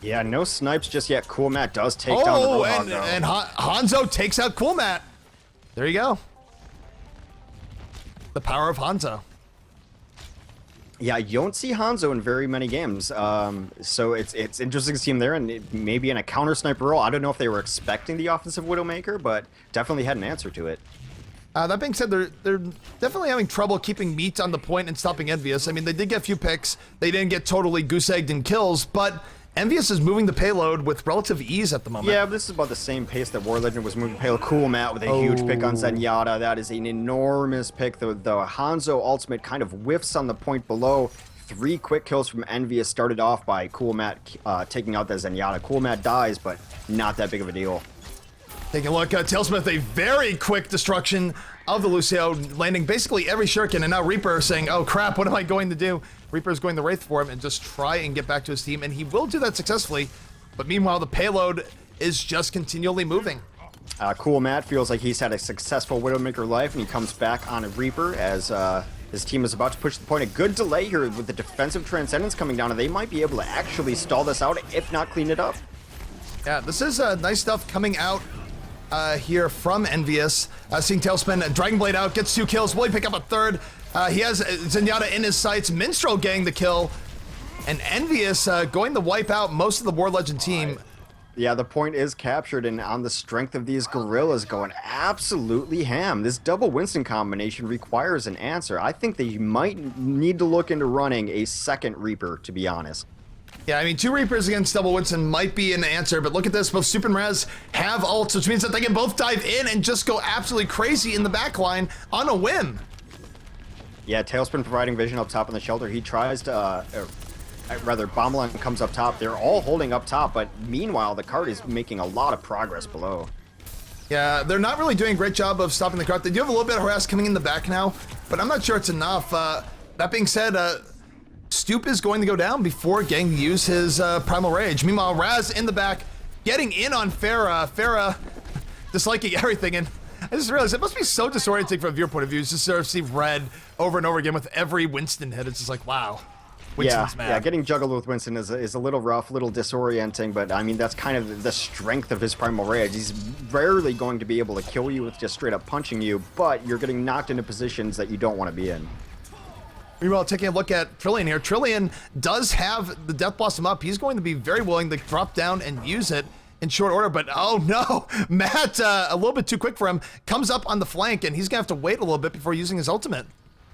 Yeah, no snipes just yet. Cool Matt does take down the Roadhog, though. And Hanzo takes out Cool Matt. There you go. The power of Hanzo. Yeah, you don't see Hanzo in very many games, so it's interesting to see him there, and maybe in a counter sniper role. I don't know if they were expecting the offensive Widowmaker, but definitely had an answer to it. That being said, they're definitely having trouble keeping meat on the point and stopping EnvyUs. I mean, they did get a few picks. They didn't get totally goose-egged in kills, but EnvyUs is moving the payload with relative ease at the moment. Yeah, but this is about the same pace that War Legend was moving payload. Cool Matt with a huge pick on Zenyatta. That is an enormous pick. The Hanzo ultimate kind of whiffs on the point below. 3 quick kills from EnvyUs started off by Cool Matt taking out the Zenyatta. Cool Matt dies, but not that big of a deal. Taking a look, Tailsmith, a very quick destruction of the Lucio, landing basically every shuriken, and now Reaper saying, oh crap, what am I going to do? Reaper's going to Wraith for him and just try and get back to his team, and he will do that successfully, but meanwhile the payload is just continually moving. Cool Matt feels like he's had a successful Widowmaker life, and he comes back on a Reaper as his team is about to push the point. A good delay here with the defensive Transcendence coming down, and they might be able to actually stall this out, if not clean it up. Yeah, this is nice stuff coming out here from EnvyUs. Seeing Tailspin, Dragonblade out, gets 2 kills. Will he pick up a third? He has Zenyatta in his sights. Minstrel getting the kill. And EnvyUs going to wipe out most of the War Legend team. Yeah, the point is captured, and on the strength of these gorillas going absolutely ham. This double Winston combination requires an answer. I think they might need to look into running a second Reaper, to be honest. Yeah, I mean, 2 Reapers against double Winston might be an answer, but look at this. Both Super and Rez have ults, which means that they can both dive in and just go absolutely crazy in the backline on a whim. Yeah, Tailspin providing vision up top in the shelter. He tries to, rather, Bombalan comes up top. They're all holding up top, but meanwhile, the cart is making a lot of progress below. Yeah, they're not really doing a great job of stopping the cart. They do have a little bit of harass coming in the back now, but I'm not sure it's enough. That being said, Stoop is going to go down before getting to use his Primal Rage. Meanwhile, Raz in the back, getting in on Farah. Farah disliking everything, and I just realized it must be so disorienting from a viewer point of view to sort of see red over and over again with every Winston hit. It's just like, wow. Winston's mad. Yeah, getting juggled with Winston is a little rough, a little disorienting, but I mean, that's kind of the strength of his Primal Rage. He's rarely going to be able to kill you with just straight up punching you, but you're getting knocked into positions that you don't want to be in. Meanwhile, taking a look at Trillian here. Trillian does have the Death Blossom up. He's going to be very willing to drop down and use it in short order, but oh no, Matt, a little bit too quick for him, comes up on the flank, and he's gonna have to wait a little bit before using his ultimate.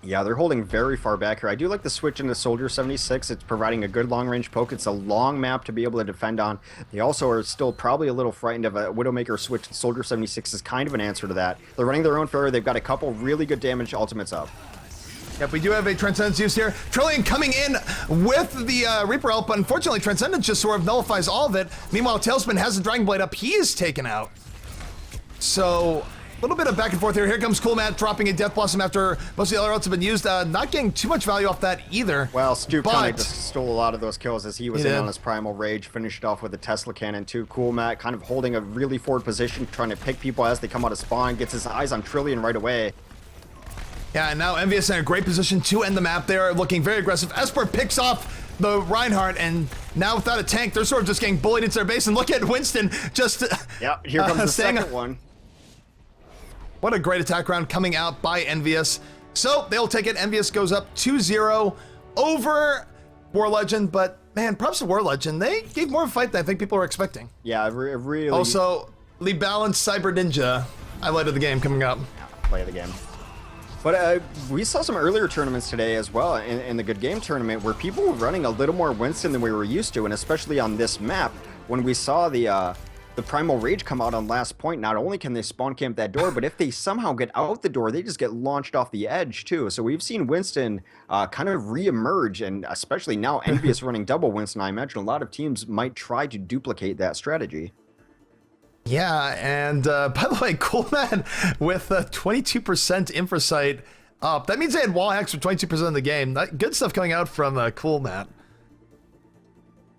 Yeah, they're holding very far back here. I do like the switch into Soldier 76. It's providing a good long-range poke. It's a long map to be able to defend on. They also are still probably a little frightened of a Widowmaker switch. Soldier 76 is kind of an answer to that. They're running their own Pharaoh. They've got a couple really good damage ultimates up. Yep, we do have a Transcendence use here. Trillian coming in with the Reaper help, but unfortunately Transcendence just sort of nullifies all of it. Meanwhile, Tailspin has the Dragon Blade up. He is taken out. So a little bit of back and forth here. Here comes Cool Matt dropping a Death Blossom after most of the other routes have been used. Not getting too much value off that either. Well, Stu but kind of just stole a lot of those kills as he was in on his Primal Rage, finished off with a Tesla Cannon too. Cool Matt kind of holding a really forward position, trying to pick people as they come out of spawn, gets his eyes on Trillion right away. Yeah, and now EnvyUs in a great position to end the map. They're looking very aggressive. Esper picks off the Reinhardt, and now without a tank, they're sort of just getting bullied into their base. And look at Winston just... Yeah, here comes the second one. What a great attack round coming out by EnvyUs. So they'll take it. EnvyUs goes up 2-0 over War Legend, but man, props to War Legend. They gave more of a fight than I think people were expecting. Yeah, really. Also, the balanced Cyber Ninja highlight of the game coming up. Yeah, play of the game. But we saw some earlier tournaments today as well in the Good Game tournament where people were running a little more Winston than we were used to, and especially on this map when we saw the Primal Rage come out on last point. Not only can they spawn camp that door, but if they somehow get out the door, they just get launched off the edge too. So we've seen Winston kind of re-emerge, and especially now EnvyUs running double Winston, I imagine a lot of teams might try to duplicate that strategy. Yeah, and by the way, Cool Man with 22% infrasight up. That means they had wall hacks for 22% of the game. Good stuff coming out from Cool Man.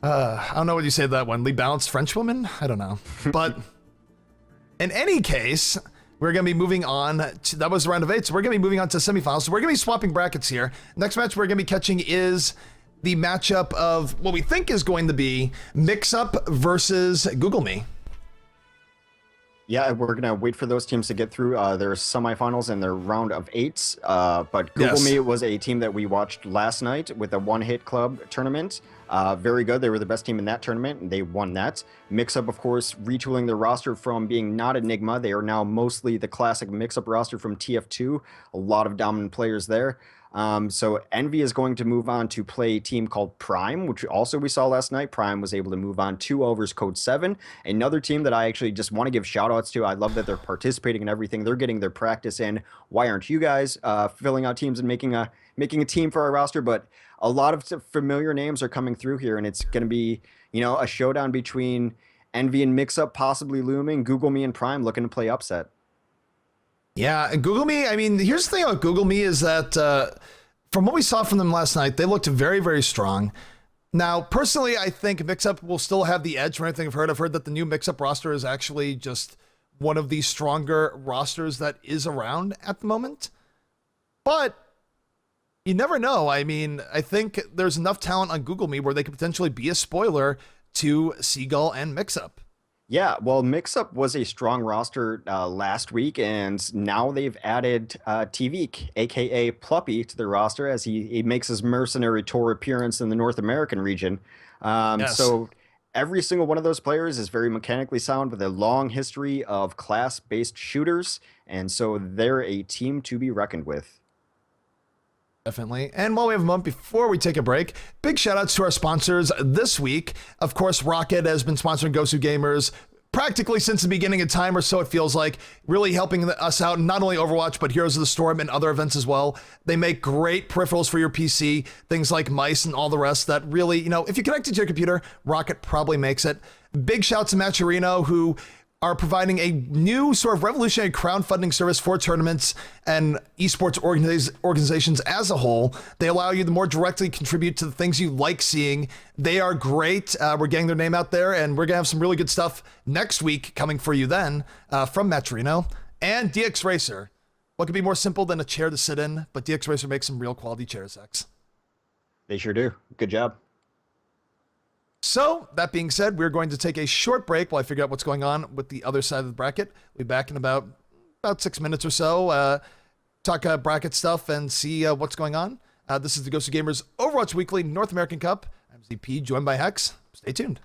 I don't know what you say to that one. Lee Balanced Frenchwoman? I don't know. But in any case, we're going to be moving on to, that was the round of 8, so we're going to be moving on to semifinals. So we're going to be swapping brackets here. Next match we're going to be catching is the matchup of what we think is going to be Mix-Up versus Google Me. Yeah, we're going to wait for those teams to get through their semifinals and their round of 8s. But Google Me was a team that we watched last night with a one-hit club tournament. Very good. They were the best team in that tournament, and they won that. Mix-Up, of course, retooling their roster from being not Enigma. They are now mostly the classic Mix-Up roster from TF2. A lot of dominant players there. So Envy is going to move on to play a team called Prime, which also we saw last night. Prime was able to move on 2-overs Code 7. Another team that I actually just want to give shout outs to. I love that they're participating in everything. They're getting their practice in. Why aren't you guys filling out teams and making a team for our roster? But a lot of familiar names are coming through here, and it's going to be, you know, a showdown between Envy and Mix-Up possibly looming. Google Me and Prime looking to play upset. Yeah, and Google Me, I mean, here's the thing about Google Me is that from what we saw from them last night, they looked very, very strong. Now, personally, I think Mix-Up will still have the edge from everything I've heard. I've heard that the new Mix-Up roster is actually just one of the stronger rosters that is around at the moment. But you never know. I mean, I think there's enough talent on Google Me where they could potentially be a spoiler to Seagull and Mix-Up. Yeah, well, Mix-Up was a strong roster last week, and now they've added Tvik, a.k.a. Pluppy, to the roster as he makes his mercenary tour appearance in the North American region. Yes. So every single one of those players is very mechanically sound with a long history of class-based shooters, and so they're a team to be reckoned with. Definitely. And while we have a moment before we take a break, big shout outs to our sponsors this week. Of course, Rocket has been sponsoring GosuGamers practically since the beginning of time, or so it feels like, really helping us out, not only Overwatch, but Heroes of the Storm and other events as well. They make great peripherals for your PC, things like mice and all the rest that really, you know, if you connect it to your computer, Rocket probably makes it. Big shout to Matcherino, who are providing a new sort of revolutionary crowdfunding service for tournaments and esports organizations as a whole. They allow you to more directly contribute to the things you like seeing. They are great. We're getting their name out there, and we're going to have some really good stuff next week coming for you then from Matcherino. And DX Racer. What could be more simple than a chair to sit in? But DX Racer makes some real quality chairs, X. They sure do. Good job. So, that being said, we're going to take a short break while I figure out what's going on with the other side of the bracket. We'll be back in about 6 minutes or so, talk bracket stuff and see what's going on. This is the GosuGamers Overwatch Weekly North American Cup. I'm ZP, joined by Hex. Stay tuned.